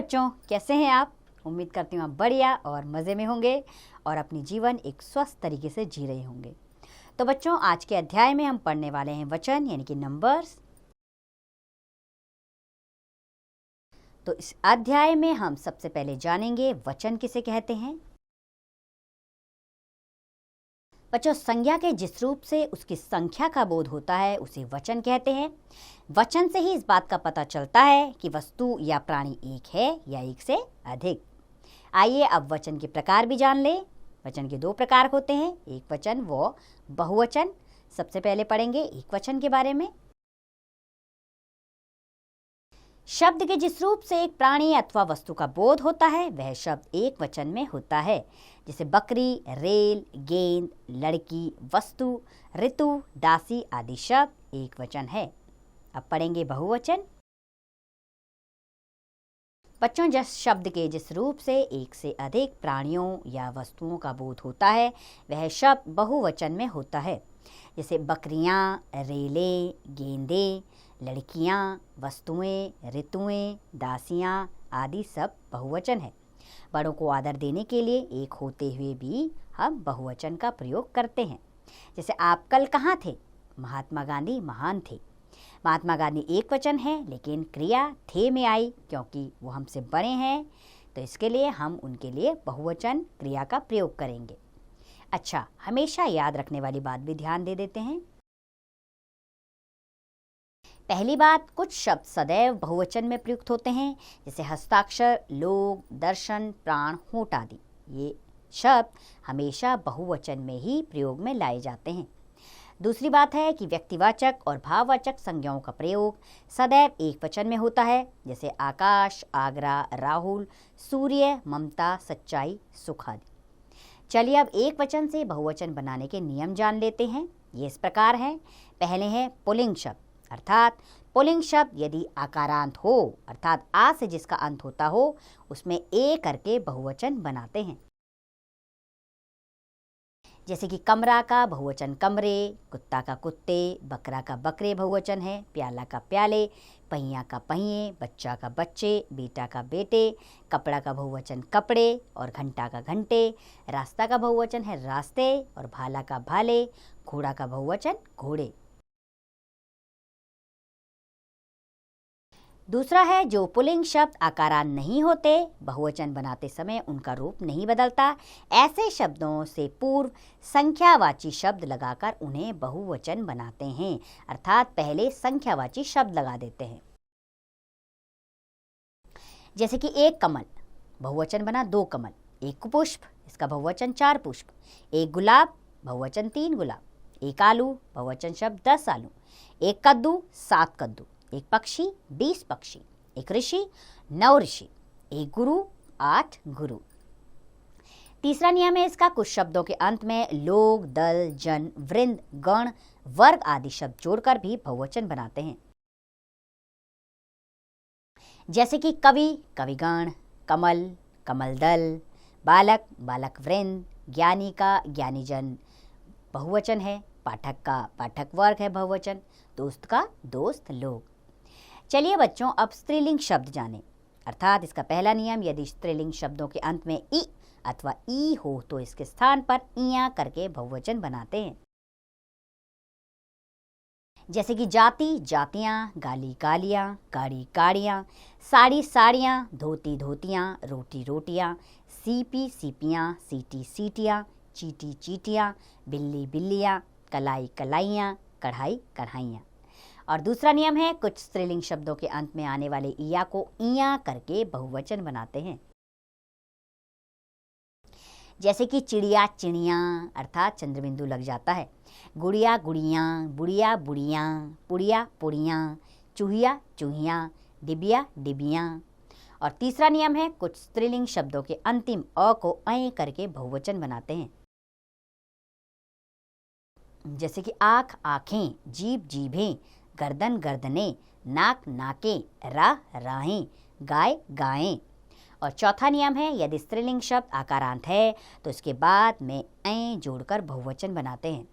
बच्चों, कैसे हैं आप? उम्मीद करती हूँ आप बढ़िया और मज़े में होंगे और अपनी जीवन एक स्वस्थ तरीके से जी रहे होंगे। तो बच्चों, आज के अध्याय में हम पढ़ने वाले हैं वचन यानी कि नंबर्स। तो इस अध्याय में हम सबसे पहले जानेंगे वचन किसे कहते हैं। बच्चों, संज्ञा के जिस रूप से उसकी संख्या का बोध होता है उसे वचन कहते हैं। वचन से ही इस बात का पता चलता है कि वस्तु या प्राणी एक है या एक से अधिक। आइए अब वचन के प्रकार भी जान लें। वचन के दो प्रकार होते हैं, एक वचन व बहुवचन। सबसे पहले पढ़ेंगे एक वचन के बारे में। शब्द के जिस रूप से एक प्राणी अथवा वस्तु का बोध होता है वह शब्द एक वचन में होता है। जैसे बकरी, रेल, गेंद, लड़की, वस्तु, ऋतु, दासी आदि शब्द एक वचन है। अब पढ़ेंगे बहुवचन। बच्चों, जिस शब्द के जिस रूप से एक से अधिक प्राणियों या वस्तुओं का बोध होता है वह शब्द बहुवचन में होता है। जैसे बकरियां, रेलें, गेंदें, लड़कियां, वस्तुएं, ऋतुएं, दासियां आदि सब बहुवचन है। बड़ों को आदर देने के लिए एक होते हुए भी हम बहुवचन का प्रयोग करते हैं। जैसे आप कल कहाँ थे? महात्मा गांधी महान थे। महात्मा गांधी एक वचन है लेकिन क्रिया थे में आई क्योंकि वो हमसे बड़े हैं, तो इसके लिए हम उनके लिए बहुवचन क्रिया का प्रयोग करेंगे। अच्छा, हमेशा याद रखने वाली बात भी ध्यान दे देते हैं। पहली बात, कुछ शब्द सदैव बहुवचन में प्रयुक्त होते हैं, जैसे हस्ताक्षर, लोग, दर्शन, प्राण, होंठ आदि। ये शब्द हमेशा बहुवचन में ही प्रयोग में लाए जाते हैं। दूसरी बात है कि व्यक्तिवाचक और भाववाचक संज्ञाओं का प्रयोग सदैव एक वचन में होता है, जैसे आकाश, आगरा, राहुल, सूर्य, ममता, सच्चाई, सुख आदि। चलिए अब एक वचन से बहुवचन बनाने के नियम जान लेते हैं। ये इस प्रकार हैं। पहले है पुल्लिंग शब्द, अर्थात पुल्लिंग शब्द यदि आकारांत हो अर्थात आ से जिसका अंत होता हो उसमें ए करके बहुवचन बनाते हैं। जैसे कि कमरा का बहुवचन कमरे, कुत्ता का कुत्ते, बकरा का बकरे बहुवचन है, प्याला का प्याले, पहिया का पहिए, बच्चा का बच्चे, बेटा का बेटे, कपड़ा का बहुवचन कपड़े और घंटा का घंटे, रास्ता का बहुवचन है रास्ते और भाला का भाले, घोड़ा का बहुवचन घोड़े। दूसरा है, जो पुल्लिंग शब्द आकारांत नहीं होते, बहुवचन बनाते समय उनका रूप नहीं बदलता, ऐसे शब्दों से पूर्व संख्यावाची शब्द लगाकर उन्हें बहुवचन बनाते हैं, अर्थात पहले संख्यावाची शब्द लगा देते हैं। जैसे कि एक कमल, बहुवचन बना दो कमल। एक पुष्प, इसका बहुवचन चार पुष्प। एक गुलाब, बहुवचन तीन गुलाब। एक आलू, बहुवचन शब्द 10 आलू। एक कद्दू, 7 कद्दू। एक पक्षी, 20 पक्षी। एक ऋषि, 9 ऋषि। एक गुरु, 8 गुरु। तीसरा नियम है इसका, कुछ शब्दों के अंत में लोग, दल, जन, वृंद, गण, वर्ग आदि शब्द जोड़कर भी बहुवचन बनाते हैं। जैसे कि कवि, कविगण, कमल, कमल दल, बालक, बालक वृंद, ज्ञानी का ज्ञानीजन बहुवचन है, पाठक का पाठक वर्ग है बहुवचन, दोस्त का दोस्त लोग। चलिए बच्चों, अब स्त्रीलिंग शब्द जानें। अर्थात इसका पहला नियम, यदि स्त्रीलिंग शब्दों के अंत में ई अथवा ई हो तो इसके स्थान पर इया करके बहुवचन बनाते हैं। जैसे कि जाति, जातियां, गाली, गालियां, गाड़ी, गाड़ियां, साड़ी, साड़ियां, धोती, धोतियां, रोटी, रोटियां, सीपी, सीपियां, सीटी, सीटियां, चीटी, चीटियां, बिल्ली, बिल्लियां, कलाई, कलाइयां, कढ़ाई, कढ़ाइयां। और दूसरा नियम है, कुछ स्त्रीलिंग शब्दों के अंत में आने वाले इया को इया करके बहुवचन बनाते हैं। जैसे कि चिड़िया, चिड़िया, अर्थात चंद्रबिंदु लग जाता है। गुड़िया, गुड़ियाँ, बुढ़िया, बुढ़ियाँ, पुड़िया, पुड़ियाँ, चूहिया, चूहियाँ, डिबिया, डिबियाँ। और तीसरा नियम है, कुछ स्त्रीलिंग शब्दों के अंतिम अ को ऐ करके बहुवचन बनाते हैं। जैसे कि आँख, आँखें, जीभ, जीभें, गर्दन, गर्दनें, नाक, नाकें, राह, राहें, गाय, गायें। और चौथा नियम है, यदि स्त्रीलिंग शब्द आकारांत है तो इसके बाद में ऐ जोड़कर बहुवचन बनाते हैं।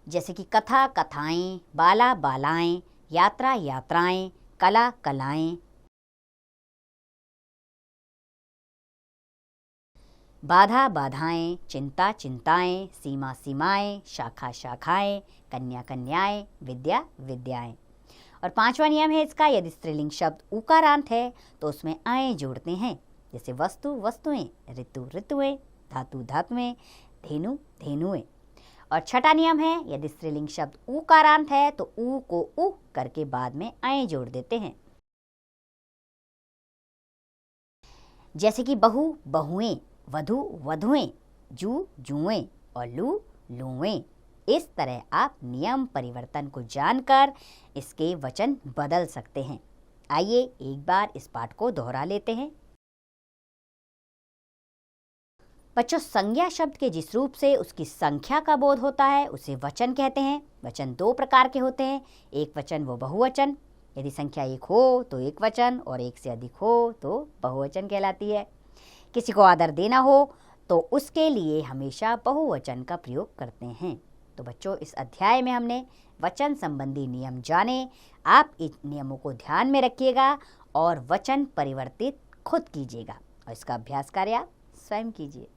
जैसे कि कथा, कथाएं, बाला, बालाएं, यात्रा, यात्राएं, कला, कलाएं, बाधा बाधाएं, चिंता चिंताएं, सीमा सीमाएं, शाखा शाखाएं, कन्या कन्याएं, विद्या विद्याएं। और पांचवा नियम है इसका, यदि स्त्रीलिंग शब्द उकारांत है तो उसमें आए जोड़ते हैं, जैसे वस्तु वस्तुएं, ऋतु ऋतुएं, धातु धातुएं, धेनु धेनुएं। और छठा नियम है, यदि स्त्रीलिंग शब्द उकारांत है तो ऊ को उ करके बाद में आए जोड़ देते हैं, जैसे कि बहु बहुएं, वधु वधुएं, जू जुएं और लू लुएं। इस तरह आप नियम परिवर्तन को जानकर इसके वचन बदल सकते हैं। आइए एक बार इस पाठ को दोहरा लेते हैं। बच्चों, संज्ञा शब्द के जिस रूप से उसकी संख्या का बोध होता है उसे वचन कहते हैं। वचन दो प्रकार के होते हैं, एक वचन व बहुवचन। यदि संख्या एक हो तो एक वचन और एक से अधिक हो तो बहुवचन कहलाती है। किसी को आदर देना हो तो उसके लिए हमेशा बहुवचन का प्रयोग करते हैं। तो बच्चों, इस अध्याय में हमने वचन संबंधी नियम जाने। आप इन नियमों को ध्यान में रखिएगा और वचन परिवर्तित खुद कीजिएगा और इसका अभ्यास कार्य आप स्वयं कीजिए।